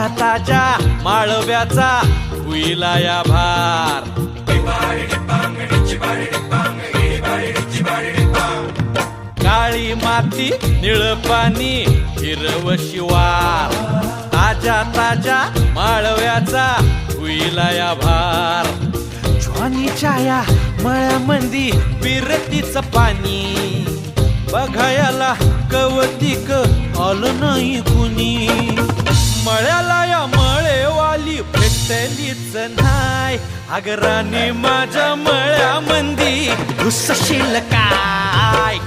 ताजा ताजा माळव्याचा हुईला या भार. काळी माती निळ पाणी हिरव शिवार. ताजा ताजा माळव्याचा हुईला या भार. ज्वानीच्या या मळ्यामंदी विरतीच पाणी. बघायला कवतिक आलं नाही कुणी. मळ्याला या मळेवाली भेटलीच नाय. अगराने माझ्या मळ्यामंदी घुसशील काय.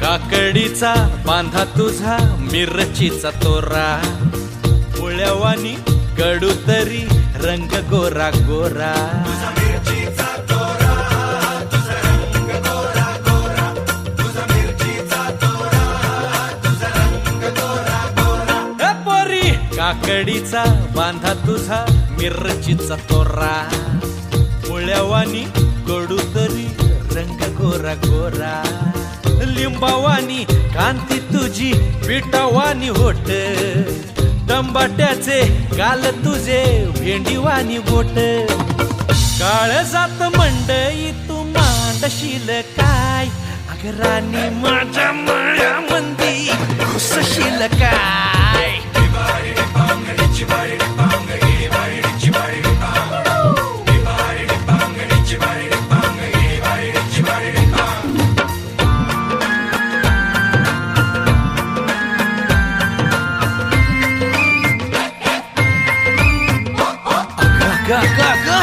काकडीचा बांधा तुझा मिरचीचा तोरा. मुळ्यावानी कडू तरी रंग गोरा गोरा. पोरी काकडीचा बांधा तुझा मिरचीचा तोरा. मुळ्यावानी कडू तरी रंग गोरा गोरा. लिंबावानी कांती तुझी पिठावानी होट. टंबाट्याचे गाल तुझे भेंडीवानी बोट. काळजात मंडई तू मांडशील काय. अगरानी माझ्या मळ्यामंदी घुसशील काय. गा गा गा.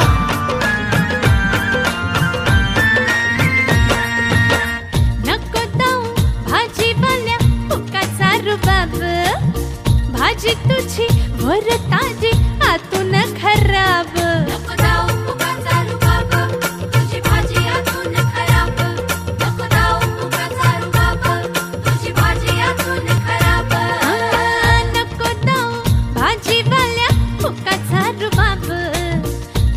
नको जाऊ भाजीवाल्या फुकाचा रुबाब. भाजी तुझी वर ताजी आतून खराब. नको जाऊ फुकाचा रुबाब. तुझी भाजी आतून खराब. नको जाऊ फुकाचा रुबाब. तुझी भाजी आतून खराब. नको जाऊ भाजीवाल्या फुकाचा रुबाब.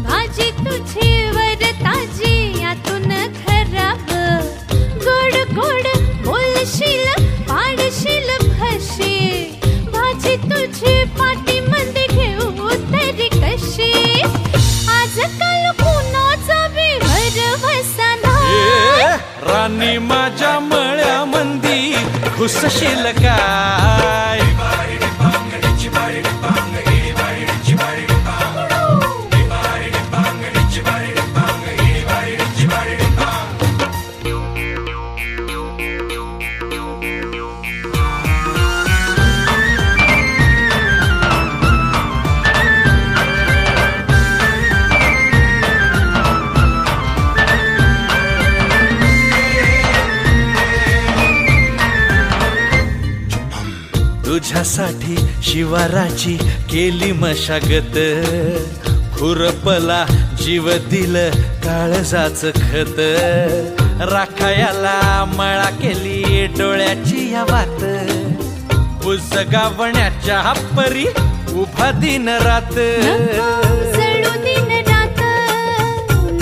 भाजी तुझी वर ताजी आतून खराब. गोड गोड बोलशील पाडशील फशी. भाजी तुझी पाटी मध्ये घेऊ तरी कशी. आजकाल कुणाचा बी भरवसा नाही. राणी माझ्या मळ्यामंदी घुसशील काय. तुझ्यासाठी शिवाराची केली मशागत. खुरपला जीव दिलं काळजाच खत. राखायला मळा केली डोळ्याची या वात. बुजगावण्याच्या परी उभा दिन रात. जळू दिन रात.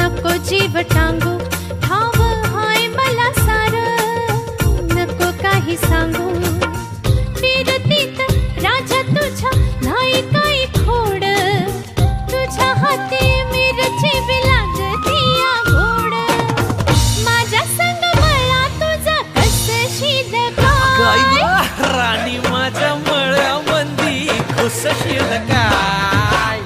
नको जीव टांगू ठाव हाय मला सार. नको काही सांगू फिरतीत राजा तुझ्या नाही काही खोड. तुझ्या हाती मिरची बी लागती या गोड. माझ्या संग मला तुझा कसशील काय. राणी माझ्या मळ्यामंदी घुसशील काय.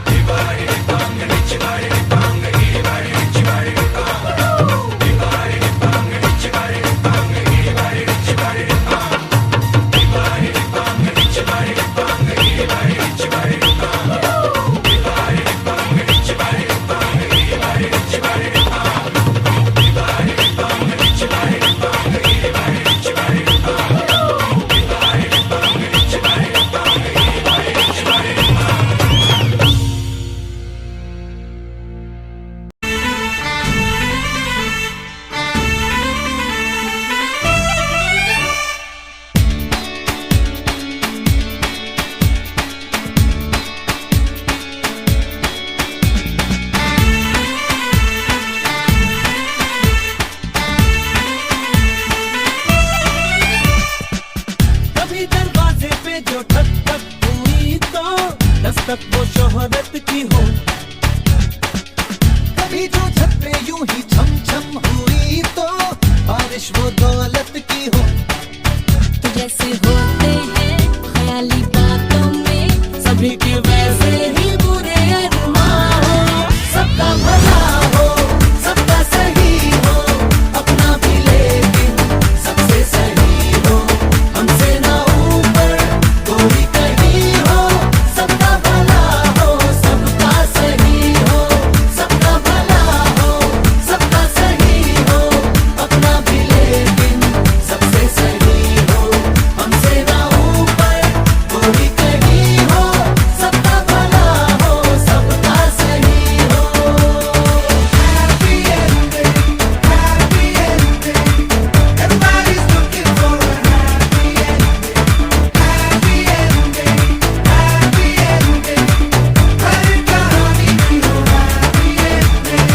शोहरत की हो। कभी जो छत पे यूं ही छम छम हुई तो बारिश वो दौलत की हो। तो जैसे होते हैं ख्याली बातों में सभी के वैसे ही बुरे अरमान हो। सबका भला हो, सबका सही हो, अपना भी लेकिन सबसे सही हो। हमसे ना ऊपर कोई कहीं हो। सबका भला हो, सबका सही हो, सबका भला हो, सबका सही हो, अपना भी लेकिन सबसे सही हो। हमसे ना ऊपर कोई कहीं हो। सबका भला हो, सबका सही हो। Happy ending, happy ending. Everybody's looking for a happy ending. Happy ending, happy ending. हर कहानी की हो happy ending.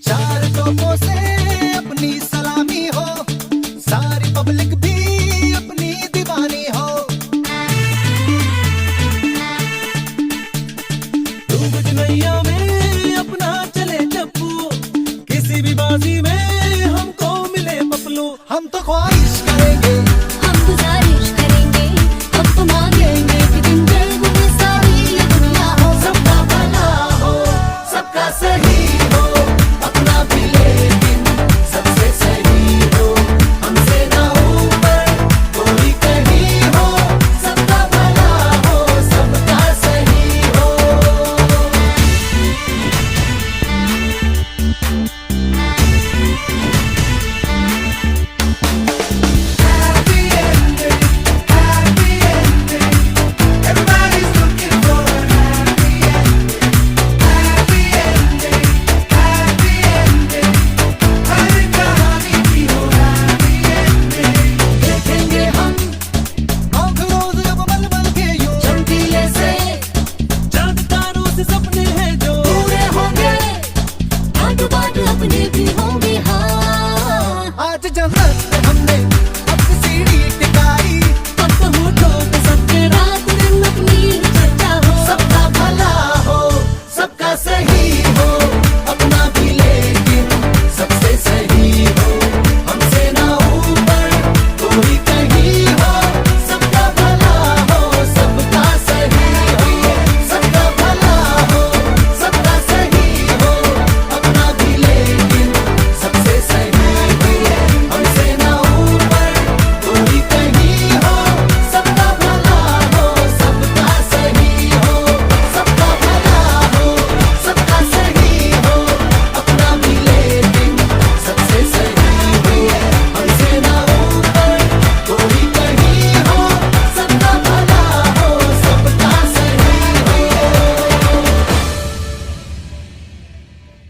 चार तोपों से अपनी सलामी हो। सारी पब्लिक भी अपनी दीवानी हो। डूब नैया में अपना चले चप्पू, किसी भी बाजी में हमको मिले पपलू। हम तो ख्वाहिश